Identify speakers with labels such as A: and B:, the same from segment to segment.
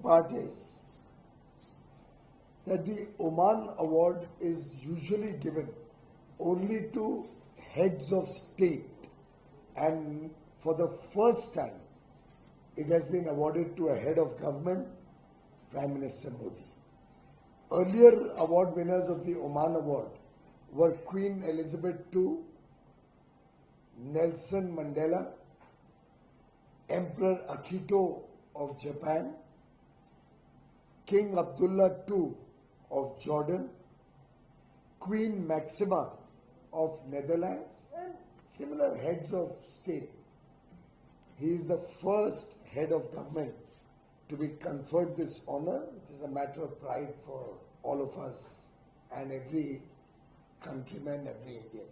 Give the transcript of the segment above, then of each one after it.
A: part is that the Oman Award is usually given only to heads of state, and for the first time it has been awarded to a head of government, Prime Minister Modi. Earlier award winners of the Oman Award were Queen Elizabeth II, Nelson Mandela, Emperor Akito of Japan, King Abdullah II of Jordan, Queen Maxima of Netherlands, and similar heads of state. He is the first head of government to be conferred this honor, which is a matter of pride for all of us and every countryman, every Indian.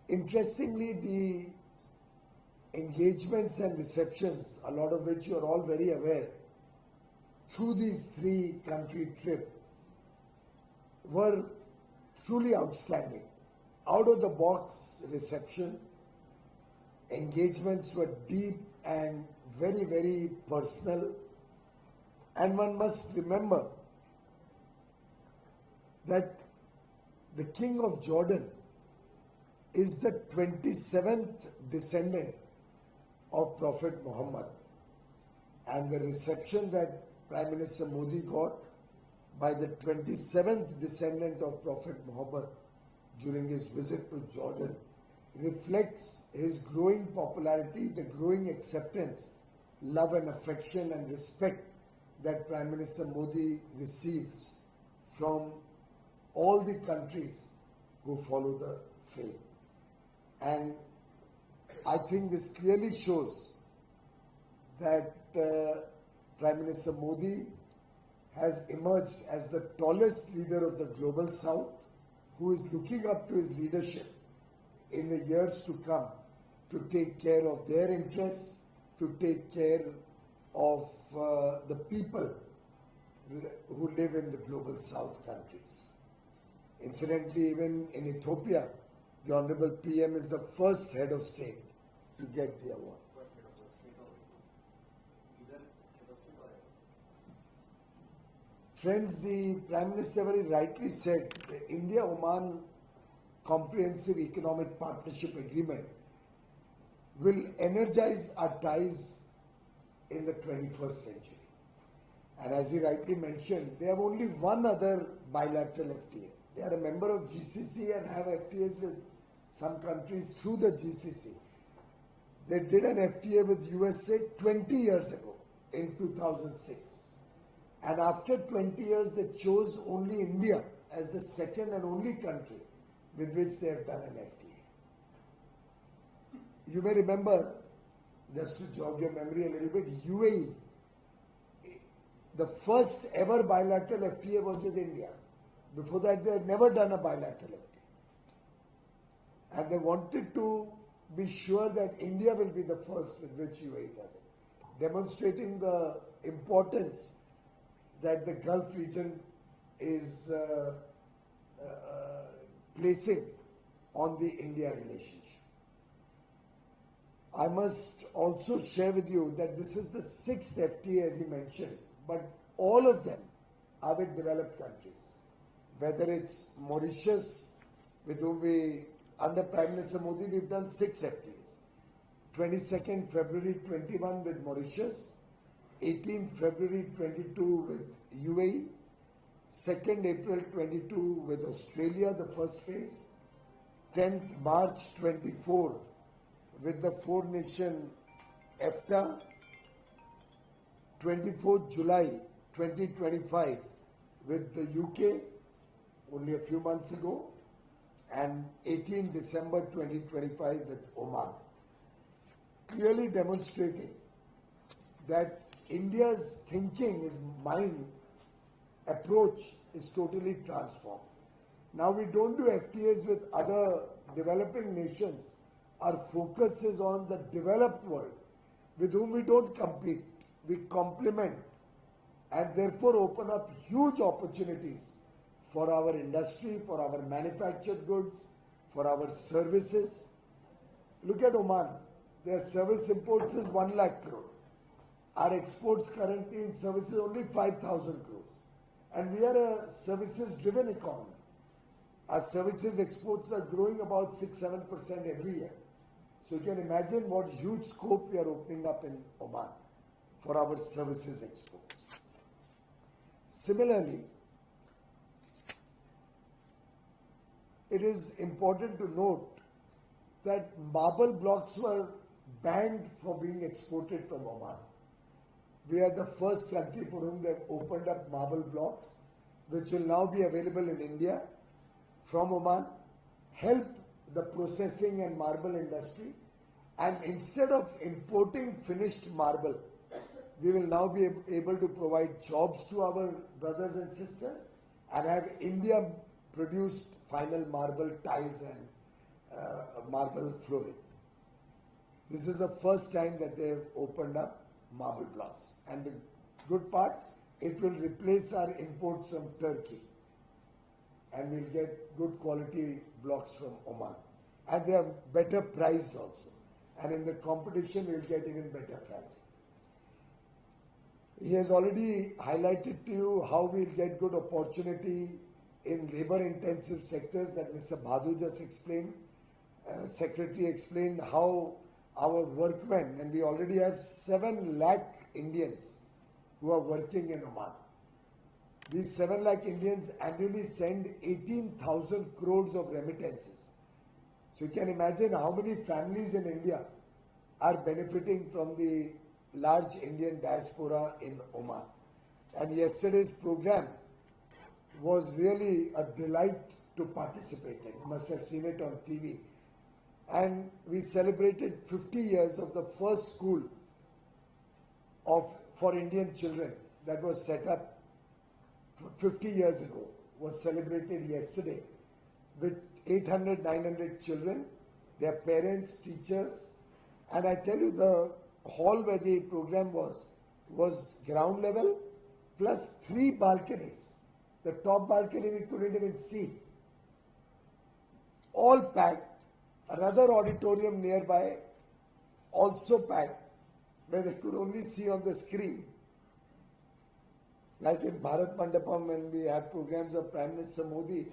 A: Interestingly, the engagements and receptions, a lot of which you are all very aware, through these 3-country trip were truly outstanding. Out of the box reception, engagements were deep and very, very personal. And one must remember that the King of Jordan is the 27th descendant of Prophet Muhammad. And the reception that Prime Minister Modi got by the 27th descendant of Prophet Muhammad during his visit to Jordan reflects his growing popularity, the growing acceptance, love and affection and respect that Prime Minister Modi receives from all the countries who follow the faith. And I think this clearly shows that Prime Minister Modi has emerged as the tallest leader of the global south, who is looking up to his leadership in the years to come to take care of their interests, to take care of the people who live in the global south countries. Incidentally, even in Ethiopia, the Honorable PM is the first head of state to get the award. Friends, the Prime Minister very rightly said the India-Oman Comprehensive Economic Partnership Agreement will energize our ties in the 21st century. And as he rightly mentioned, they have only one other bilateral FTA. They are a member of GCC and have FTAs with some countries through the GCC. They did an FTA with USA 20 years ago in 2006. And after 20 years, they chose only India as the second and only country with which they have done an FTA. You may remember, just to jog your memory a little bit, UAE, the first ever bilateral FTA was with India. Before that, they had never done a bilateral FTA. And they wanted to be sure that India will be the first with which UAE does it, demonstrating the importance that the Gulf region is placing on the India relationship. I must also share with you that this is the 6th FTA, as he mentioned, but all of them are with developed countries. Whether it's Mauritius, with whom we, under Prime Minister Modi, we've done 6 FTAs. 22nd February 21 with Mauritius, 18th February 22 with UAE, 2nd April 22 with Australia, the first phase, 10th March 24 with the 4-nation EFTA, 24th July 2025 with the UK, only a few months ago, and 18 December 2025 with Oman. Clearly demonstrating that India's thinking, his mind approach is totally transformed. Now we don't do FTAs with other developing nations. Our focus is on the developed world with whom we don't compete. We complement and therefore open up huge opportunities for our industry, for our manufactured goods, for our services. Look at Oman. Their service imports is 1 lakh crore. Our exports currently in services only 5,000 crores. And we are a services driven economy. Our services exports are growing about 6-7% every year. So you can imagine what huge scope we are opening up in Oman for our services exports. Similarly, it is important to note that marble blocks were banned for being exported from Oman. We are the first country for whom they have opened up marble blocks, which will now be available in India from Oman, help the processing and marble industry, and instead of importing finished marble, we will now be able to provide jobs to our brothers and sisters and have India produced final marble tiles and marble flooring. This is the first time that they have opened up marble blocks. And the good part, it will replace our imports from Turkey. And we'll get good quality blocks from Oman. And they are better priced also. And in the competition, we'll get even better pricing. He has already highlighted to you how we'll get good opportunity in labor-intensive sectors that Mr. Bhadu just explained. Secretary explained how our workmen, and we already have 7 lakh Indians who are working in Oman. These 7 lakh Indians annually send 18,000 crores of remittances. So you can imagine how many families in India are benefiting from the large Indian diaspora in Oman. And yesterday's program was really a delight to participate in. You must have seen it on TV. And we celebrated 50 years of the first school for Indian children that was set up 50 years ago, was celebrated yesterday with 800, 900 children, their parents, teachers. And I tell you, the hall where the program was ground level plus 3 balconies. The top balcony we couldn't even see. All packed. Another auditorium nearby, also packed, where they could only see on the screen. Like in Bharat Mandapam, when we have programs of Prime Minister Modi,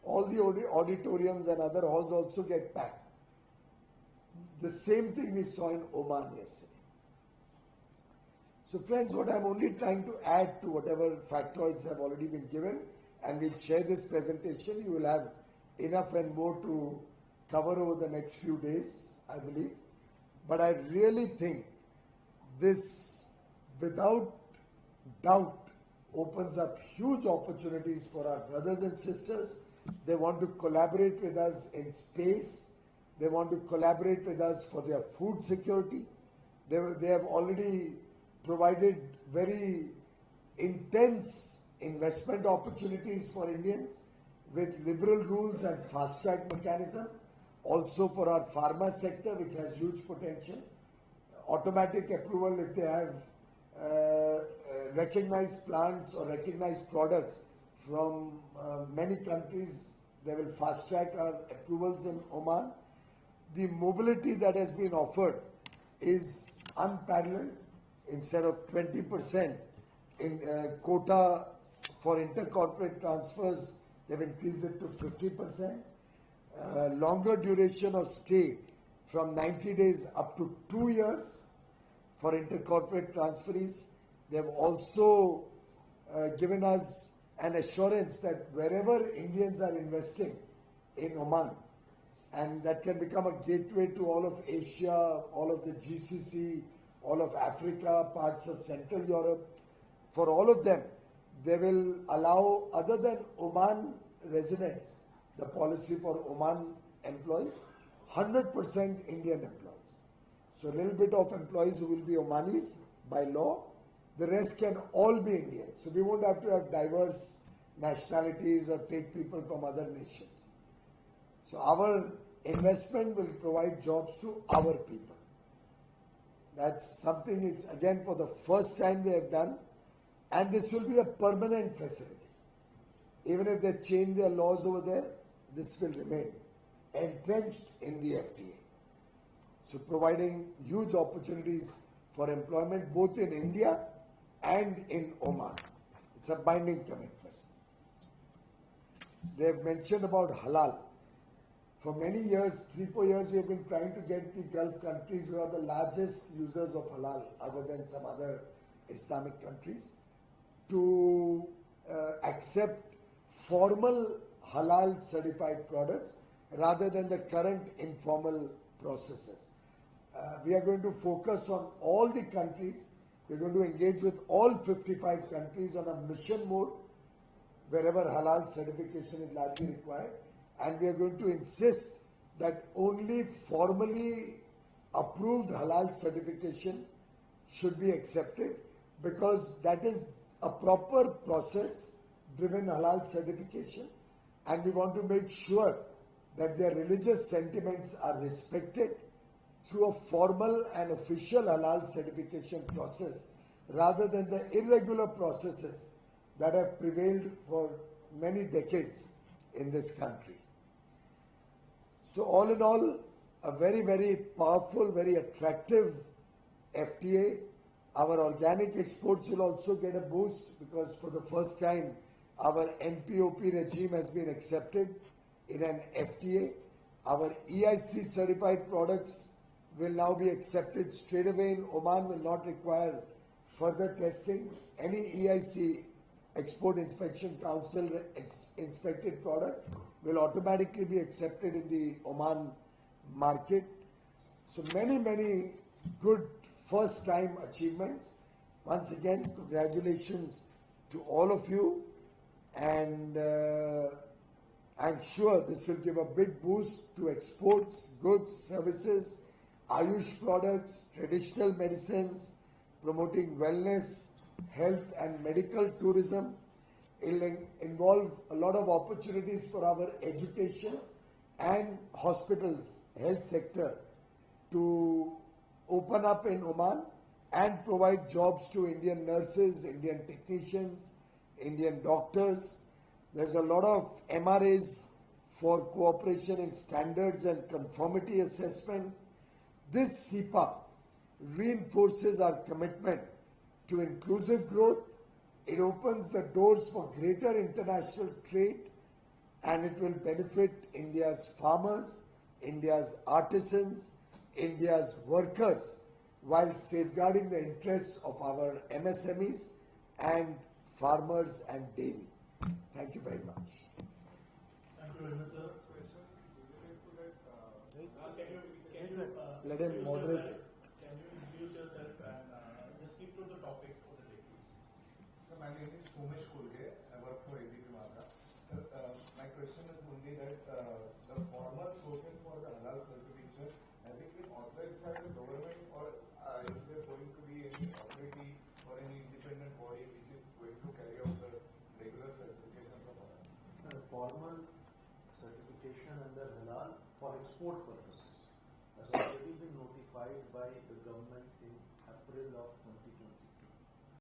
A: all the auditoriums and other halls also get packed. The same thing we saw in Oman yesterday. So friends, what I'm only trying to add to whatever factoids have already been given, and we'll share this presentation, you will have enough and more to cover over the next few days, I believe. But I really think this, without doubt, opens up huge opportunities for our brothers and sisters. They want to collaborate with us in space. They want to collaborate with us for their food security. They have already provided very intense investment opportunities for Indians with liberal rules and fast-track mechanism. Also for our pharma sector, which has huge potential. Automatic approval if they have recognized plants or recognized products from many countries, they will fast-track our approvals in Oman. The mobility that has been offered is unparalleled. Instead of 20% in quota for intercorporate transfers, they've increased it to 50%. Longer duration of stay from 90 days up to 2 years for intercorporate transferees. They have also given us an assurance that wherever Indians are investing in Oman, and that can become a gateway to all of Asia, all of the GCC, all of Africa, parts of Central Europe, for all of them, they will allow, other than Oman residents, the policy for Oman employees, 100% Indian employees. So a little bit of employees who will be Omanis by law, the rest can all be Indian. So we won't have to have diverse nationalities or take people from other nations. So our investment will provide jobs to our people. That's something, it's again for the first time they have done, and this will be a permanent facility. Even if they change their laws over there, this will remain entrenched in the FTA. So providing huge opportunities for employment both in India and in Oman. It's a binding commitment. They have mentioned about halal. For many years, 3-4 years, we have been trying to get the Gulf countries who are the largest users of halal, other than some other Islamic countries, to accept formal halal certified products rather than the current informal processes. We are going to focus on all the countries. We are going to engage with all 55 countries on a mission mode wherever halal certification is largely required, and we are going to insist that only formally approved halal certification should be accepted, because that is a proper process driven halal certification, and we want to make sure that their religious sentiments are respected through a formal and official halal certification process rather than the irregular processes that have prevailed for many decades in this country. So all in all, a very, very powerful, very attractive FTA. Our organic exports will also get a boost because for the first time our NPOP regime has been accepted in an FTA. Our EIC certified products will now be accepted straight away in Oman, will not require further testing. Any EIC, Export Inspection Council inspected product, will automatically be accepted in the Oman market. So many, many good first time achievements. Once again, congratulations to all of you, and I'm sure this will give a big boost to exports, goods, services, Ayush products, traditional medicines, promoting wellness, health and medical tourism. It will involve a lot of opportunities for our education and hospitals, health sector to open up in Oman and provide jobs to Indian nurses, Indian technicians, Indian doctors. There's a lot of MRAs for cooperation in standards and conformity assessment. This CEPA reinforces our commitment to inclusive growth. It opens the doors for greater international trade, and it will benefit India's farmers, India's artisans, India's workers, while safeguarding the interests of our MSMEs and farmers and dairy. Thank you very much.
B: Thank you very much, sir.
A: Let him moderate it.
B: Can you introduce yourself and just keep to the topic for the day, please?
C: So my name is Umesh Kulge. I work for ADP Mata. My question is only that the formal process for the halal certification, has it been authorized by the government, or is there going to be any authority or any independent body which is going to carry out the regular certifications of halal?
D: Formal certification under halal for export purposes has already been notified by the government in April of 2022.